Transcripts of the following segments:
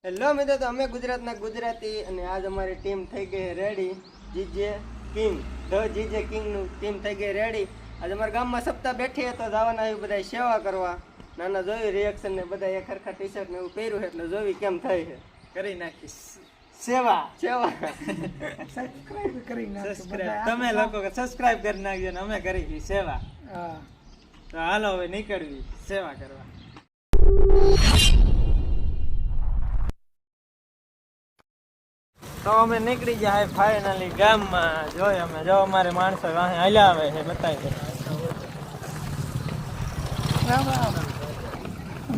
Hello મિત્રો, તો અમે ગુજરાતના ગુજરાતી અને આજ અમારી ટીમ થઈ ગઈ ready. GJ king the GJ કિંગનું ટીમ થઈ ગઈ રેડી. આજે અમારા ગામમાં સપ્તાહ બેઠી તો જવાના આવી બધા સેવા કરવા. નાના જોયું રિએક્શન ને બધા એક સરખા ટી શર્ટ ને એવું પહેર્યું એટલે જોવી કેમ થઈ છે. કરી નાખીશ સેવા સબસ્ક્રાઇબ કરી નાખો તમે લોકો સબસ્ક્રાઇબ કરી નાખજો ને અમે કરી ગઈ સેવા. તો હાલો હવે નીકળવી સેવા કરવા. તો અમે નીકળી જાય ફાઇનલી ગામમાં. જોઈ અમે જો અમારે માણસો વાહે હાલ્યા આવે છે બતાવી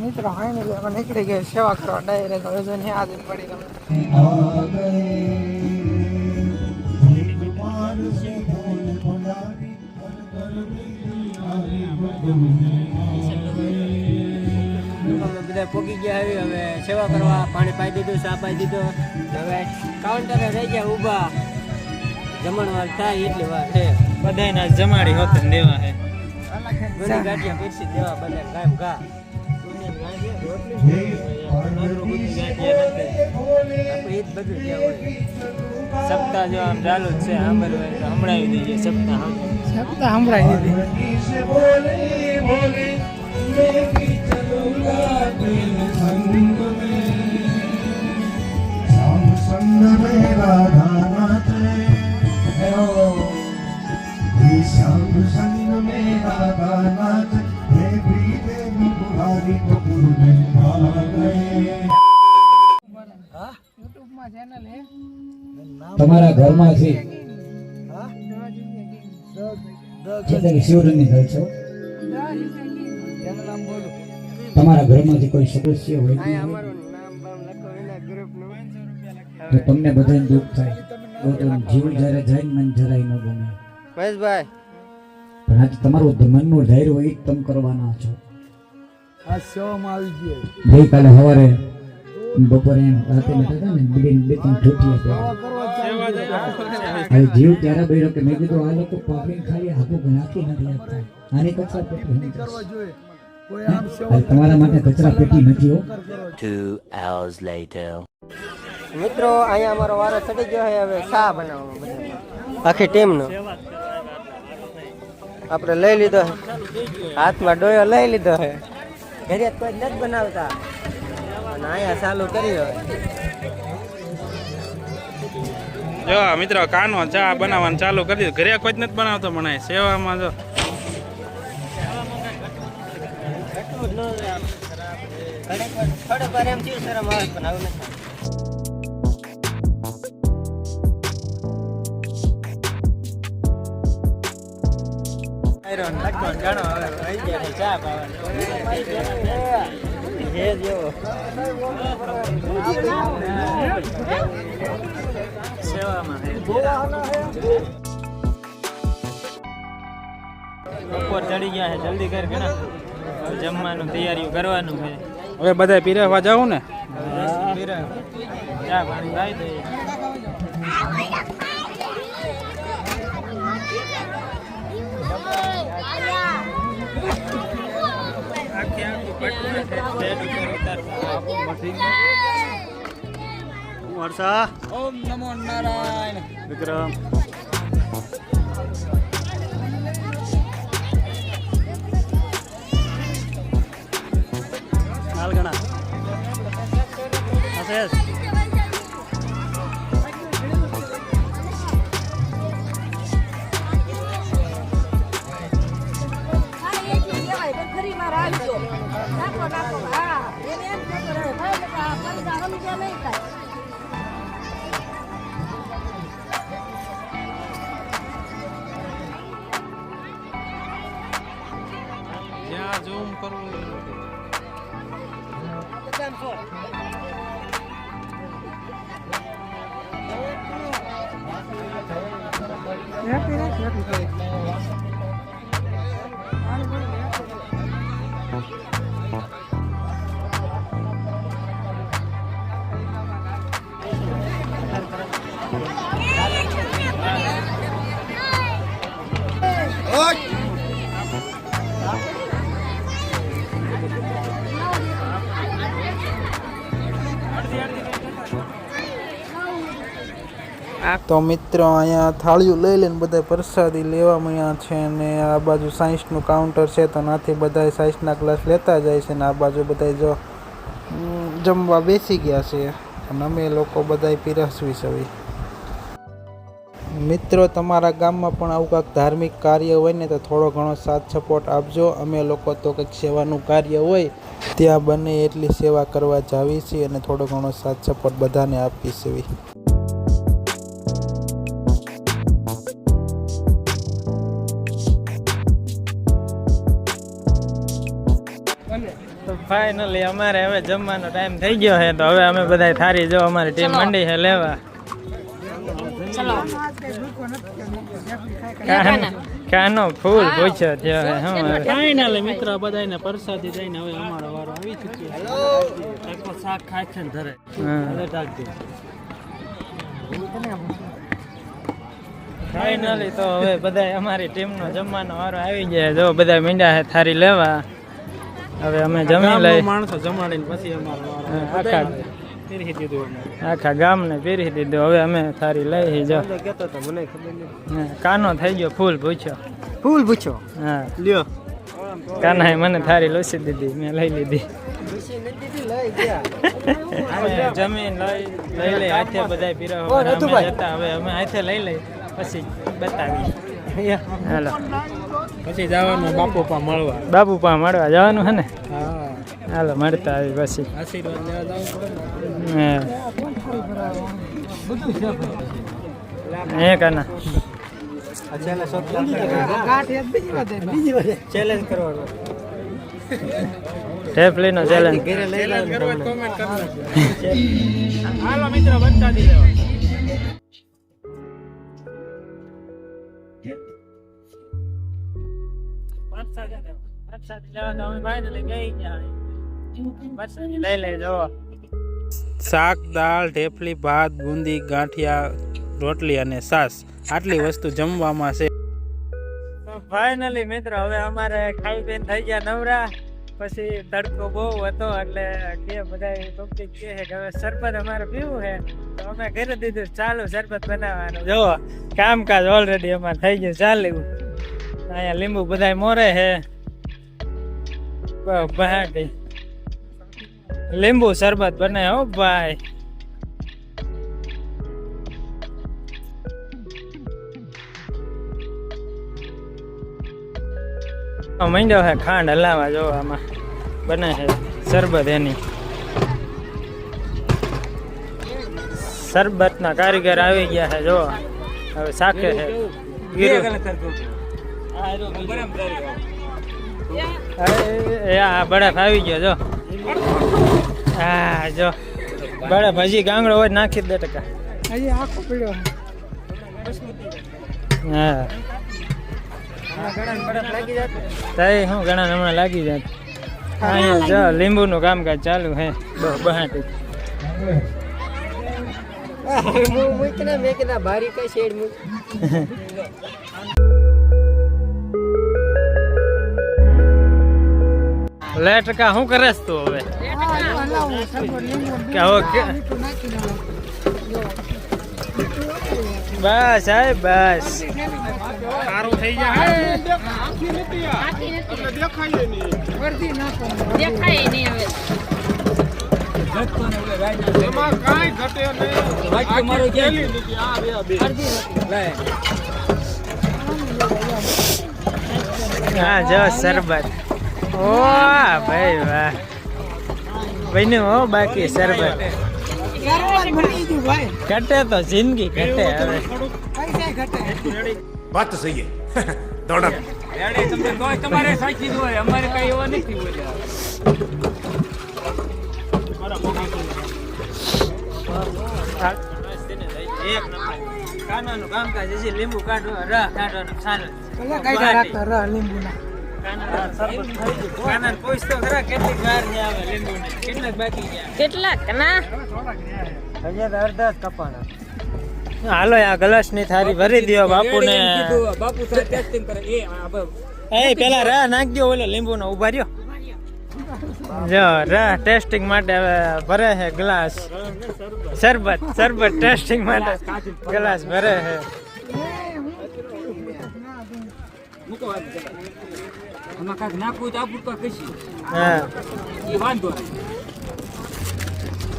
મિત્રો ફાઇનલી અમે નીકળી ગયા સેવા કરવા ડાયરેક્ટ. હવે જો ન્યા જ પડી તમે બધા પોગી ગયા આવી. હવે સેવા કરવા પાણી પાઈ દીધું, ચા પાઈ દીધો. હવે કાઉન્ટરે રહી ગયા ઊભા. જમણવાર થાય એટલી વાર છે. બધાને જમાડી હોત દેવા છે. બધી ગાંઠિયા પીરસી દેવા બધા કામ ઘા. સપ્તાહ જો આમ ચાલુ જ છે. સાંભળવું તો સંભળાવી દઈએ. સપ્તાહ સંભળાવી દીધી. તમારા ઘરમાંથી શિવરંગની ઘર છો. તમારા ઘરમાંથી કોઈ સદસ્ય હોય તો તમને બધાને દુઃખ થાય. તો જીવ જયારે જાય ને મન જરાય ન ગમે. મહેશભાઈ, પણ આજે તમારું મનનું ધૈર્ય હોય એ તમે કરવાના છો. ગઈકાલે સવારે બપોરે રાતે બેઠા હતા ને બે ત્રણ ઠૂઠિયા હવે જીવ ત્યારે બેડો કે મેં કીધું આ લોકો પાકીને ખાલી હાથું નાખી નથી આપતા. આની કચરા પેટી તમારા માટે કચરા પેટી નથી હો. 2 hours later. મિત્રો અહીંયા અમારો વારો ચડી ગયો છે. હવે ચા બનાવવાનો બધા આખી ટીમનો આપણે લઈ લીધો છે. હાથમાં ડોયો લઈ લીધો છે. ઘરે કોઈ નથી બનાવતા અને અહીંયા ચાલુ કરી હવે. જો મિત્રો કાનો ચા બનાવવાનું ચાલુ કરી દીધું. ઘરે કોઈ જ નથી બનાવતો મને સેવામાં. જો થોડે વાર એમ થયું શરમ આવે પણ આવું નથી. જાણો હવે આવી ગયા ચા સેવામાં બપોર ચડી ગયા છે. જલ્દી કર કે જમવાનું તૈયારીઓ કરવાનું છે. હવે બધા પીરસવા જાઉં ને. ચા પાણી લાવી દઈએ. વર્ષા ઓમ નમો નારાયણ. વિક્રમ નાલગણા આશેષ જ્યાં ઝૂમ કરવું અડધી તો મિત્રો અહીંયા થાળીઓ લઈ લઈને બધા પ્રસાદી લેવા મળ્યા છે અને આ બાજુ સાયન્સનું કાઉન્ટર છે તો નાથી બધા સાયન્સના ક્લાસ લેતા જાય છે ને આ બાજુ બધા જો જમવા બેસી ગયા છે અને અમે લોકો બધા પીરસવી છે. મિત્રો તમારા ગામમાં પણ આવું કાંઈક ધાર્મિક કાર્ય હોય ને તો થોડો ઘણો સાથ સપોર્ટ આપજો. અમે લોકો તો કંઈક સેવાનું કાર્ય હોય ત્યાં બને એટલી સેવા કરવા જાવી છીએ અને થોડો ઘણો સાથ સપોર્ટ બધાને આપી છે. તો ફાઇનલી અમારે હવે જમવાનો ટાઈમ થઈ ગયો છે તો હવે અમે બધા થારી જો અમારી ટીમ મંડી છે લેવા. કાનો ફૂલ પૂછ્યો થયો હું ફાઇનલી મિત્રો બધાને પ્રસાદી દઈને હવે અમારો વારો આવી ચૂક્યો. શાક ખાય છે ને ધરે ફાઇનલી તો હવે બધા અમારી ટીમનો જમવાનો વારો આવી ગયા. જો બધા મીંડા છે થારી લેવા. હવે અમે જમી લઈ માણસો જમાડીને પછી અમારો આખા ગામને પીરી દીધું. હવે અમે થારી લઈ જો કાનો થઈ ગયો ફૂલ પૂછ્યો. હા લ્યો કાના મને થારી લોસી દીધી મેં લઈ લીધી. જમીન લઈ લઈ હાથે બધા પીરા જતા હવે અમે હાથે લઈ લઈ પછી બતાવી. હાલો પછી જવાનું બાપુ પા મળવા જવાનું હે ને. હાલો મળતા આવી પછી આશીર્વાદ લેવા એ કાના ચેલેન્જ કરવાનો ટેપલીનો ચેલેન્જ હાલો મિત્રો બતાવી દેવા. શાક, દાળ, ઢેફલી, ભાત, બુંદી, ગાંઠિયા, રોટલી અને છાશ આટલી વસ્તુ જમવામાં છે. ફાઇનલી મિત્રો હવે અમારે ખાઈ પીને થઈ ગયા નવરા. પછી તડકો બહુ હતો એટલે કે બધા પબ્લિક કહે કે હવે શરબત અમારે પીવું છે તો અમે કરી દીધું ચાલુ શરબત બનાવવાનું. જો કામકાજ ઓલરેડી અમારે થઈ ગયું ચાલુ. અહીંયા લીંબુ બધા મોરે છે ભાઈ. લીંબુ શરબત બને હો ભાઈ. મંડ્યો છે ખાંડ હલાવા. જો આમાં બને છે શરબત. એની શરબતના કારીગર આવી ગયા છે. જો હવે શાકે છે બરફ આવી ગયો. જો હા જો બરફ હજી ગાંગડો હોય નાખી દે ટકા. હા હું ઘણા હમણાં લાગી જાત. અહીંયા જો લીંબુનું કામકાજ ચાલુ હે બહાટી. ભારી કઈ શેડ લે ટકા શું કરે તું હવે? બસ સાહેબ બસ સારું થઈ જાય. દેખાય નહીં હવે. હા જો શરબત. ઓ ભાઈ વાહ બન્યું હો બાકી શરબત. ઘટે તો જિંદગી ઘટે હવે. વાત તો સહી હે દોડા તમારે સાચી જ હોય અમારે કઈ એવા નથી હોય. કાનાનું કામકાજ હજી લીંબુ કાઢવા રહ કાઢવાનું સારું. કાનાને પૂછ તો ખરા કેટલીક વાર છે આવે લીંબુ ને કેટલાક બાકી ગયા. કેટલાક ના અડધા જ કપાના. હાલો આ ગ્લાસ ની થારી ભરી દો બાપુ ને. બાપુ એ પેલા રા નાખ દો ઓલો લીંબુ નો ઉભા રહ્યો. જો ટેસ્ટિંગ માટે હવે ભરે છે ગ્લાસ શરબત ટેસ્ટિંગ માટે ગ્લાસ ભરે છે. મૂકો વાત કરે. આમાં કાંઈક નાખવું તો આપું તો કશી હા એ વાંધો નહીં.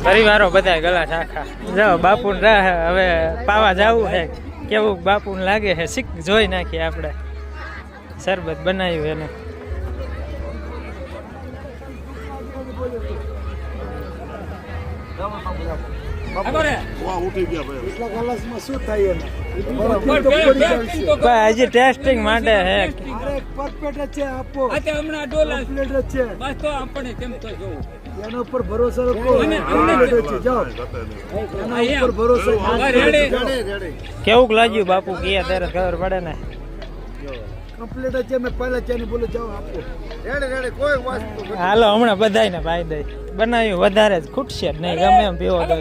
પરિવારો બધા ગ્લાસ આખા. જો બાપુને રાહ હવે પાવા જવું છે. કેવું બાપુને લાગે છે શીખ જોઈ નાખીએ આપણે. શરબત બનાવ્યું એને. હજી ટેસ્ટિંગ માટે હે. હમણાં ડોલા બસ તો આપણે તેમ તો જોવું. એના ઉપર ભરોસો રાખો. કેવું લાગ્યું બાપુ કે ત્યારે ખબર પડે ને. કમ્પ્લીટ છે. મેં પહેલા ચાની બોલે જાઓ આપો. હાલો હમણાં બધાને પાઈ દઈ. બનાવ્યું વધારે જ ખૂટશે જ નહીં ગમે એમ પીવો તો.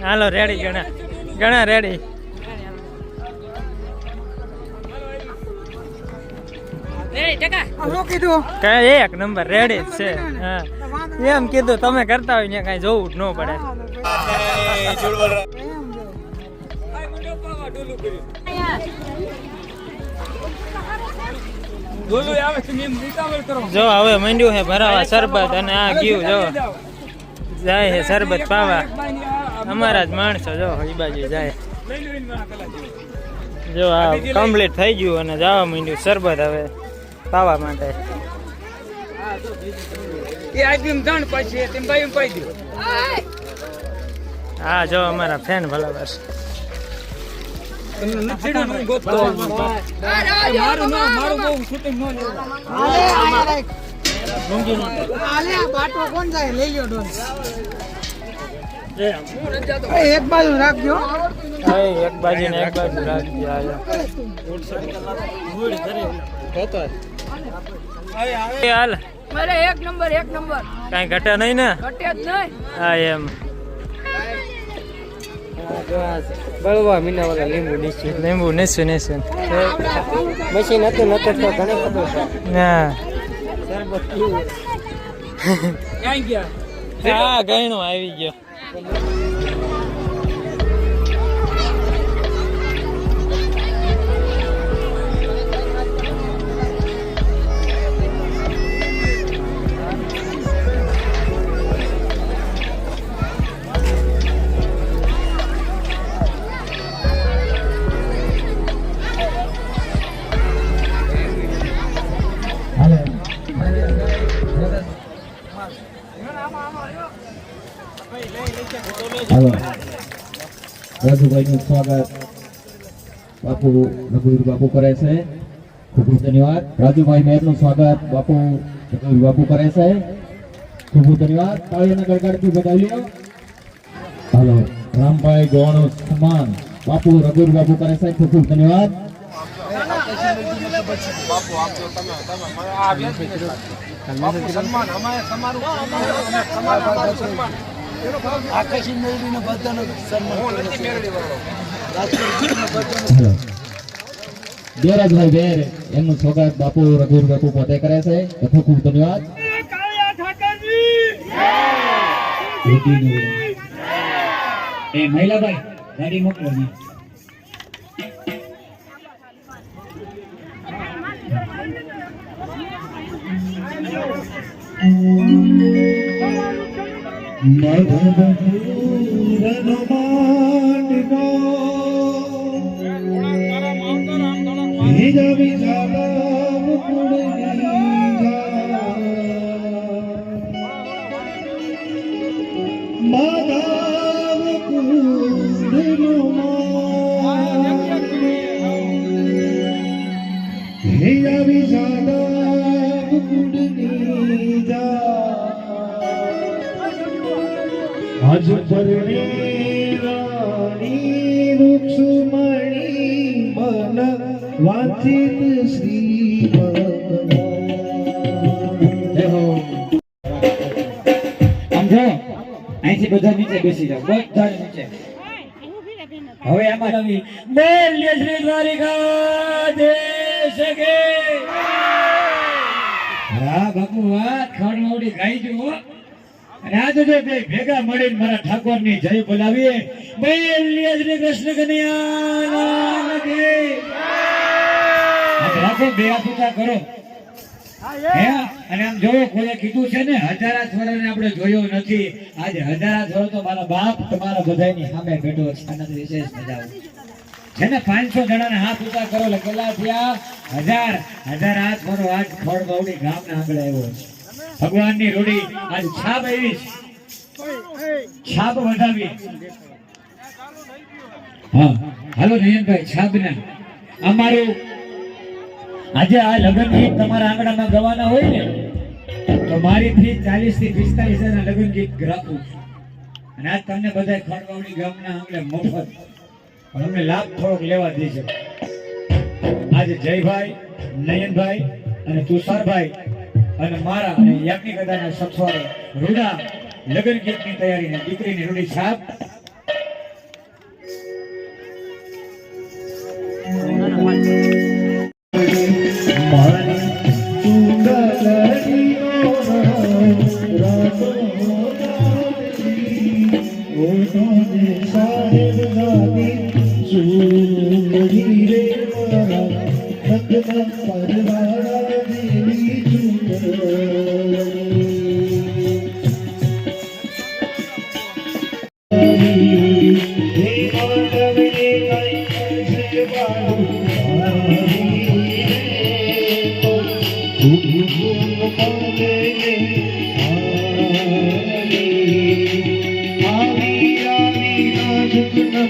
હાલો રેડી ઘણા રેડી. કઈ એક નંબર રેડી જ છે. હા એમ કીધું તમે કરતા હોય ને કઈ જોવું જ ન પડે. જો હવે મંડ્યું છે ભરાવા શરબત અને આ ગયું જો જાય છે શરબત પાવા. અમારા જ માણસો જો એ બાજુ જાય. જો આ કમ્પ્લીટ થઈ ગયું અને જવા માંડ્યું શરબત હવે પાવા માટે. હા જો અમારા ફેન ભલા બસ. એક બાજુ રાખજો. એક બાજુ ને એક બાજુ રાખજો. હાલ મારે એક નંબર કઈ ઘટે નહીં ને. ઘટે જ નહીં. હા એમ બળવા મીના વાળા લીંબુ નીચું નીસું મશીન હતું નતો તો ઘણી ખબર છે. ના શરબત પીવું. હા ગયણું આવી ગયો. હાલો રાજુભાઈનું સ્વાગત બાપુ રઘુવીર બાપુ કરે છે. ખૂબ ખૂબ ધન્યવાદ. રાજુભાઈ મેરનું સ્વાગત બાપુ રઘુવીર બાપુ કરે છે. ખૂબ ખૂબ ધન્યવાદ. તાળીઓના ગડગડથી બતાવી લ્યો. હાલો રામભાઈ ગોવાનો સન્માન બાપુ રઘુવીર બાપુ કરે છે. ખૂબ ખૂબ ધન્યવાદ. આકાશી મેળવીને બધાનો સન્માન. દેવરાજભાઈ બેર એમનું સ્વાગત બાપુ રઘુવીર બાપુ પોતે કરે છે. ખૂબ ખૂબ ધન્યવાદ. એ મહિલાભાઈ ગાડી મોકલો. આજ પરણે રાણી રૂક્ષમણી મન વાંચિત શ્રી ભગવાન. આમ જો અહીંથી બધા નીચે બેસી જાઓ. બધા નીચે. હવે આમાં રવિ બોલ્ય શ્રી દ્વારિકા દેશ કે હા બાપુ વાહ ખડમોડી ગાઈ જો અને આ તો જો બે ભેગા મળીને મારા ઠાકોરની જય બોલાવીએ બોલીએ શ્રી કૃષ્ણ કનૈયા લાલ કી રાખો બે હાથ ઊંચા કરો હે અને આમ જોવો કોઈએ કીધું છે ને હજારા છોરાને આપણે જોયો નથી આજે હજારા છોરો તો મારા બાપ તમારા બધાની સામે બેઠો છે આનંદ વિશેષ મજા આવે છે ને 500 જણાને હાથ ઊંચા કરો એટલે કેટલા થયા 1000 હાથ મારો આજ ખોડબાવડી ગામના આંગણે આવ્યો છે ભગવાનની રૂડી આજ છાપ આવી છે છાપ વધાવી હા હાલો નયનભાઈ છાપના અમારું આજે આ લગ્ન ગીત તમારા આંગણામાં ગવાના હોય ને તો મારી ફી 40 થી 45 ના લગ્ન ગીત રાખું છું અને આજ તમને બધા ખોડબાવડી ગામના આંગણે મફત પણ અમને લાભ થોડોક લેવા દે છે આજે જયભાઈ નયનભાઈ અને તુષારભાઈ અને મારા અને યાજ્ઞિક દાદાના સથવારે રૂડા લગ્ન ગીતની તૈયારી ને દીકરીની રૂડી છાપ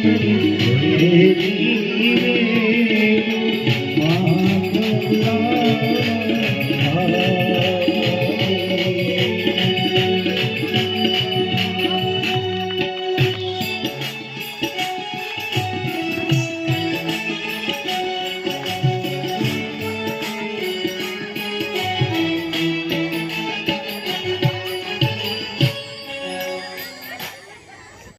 Thank you.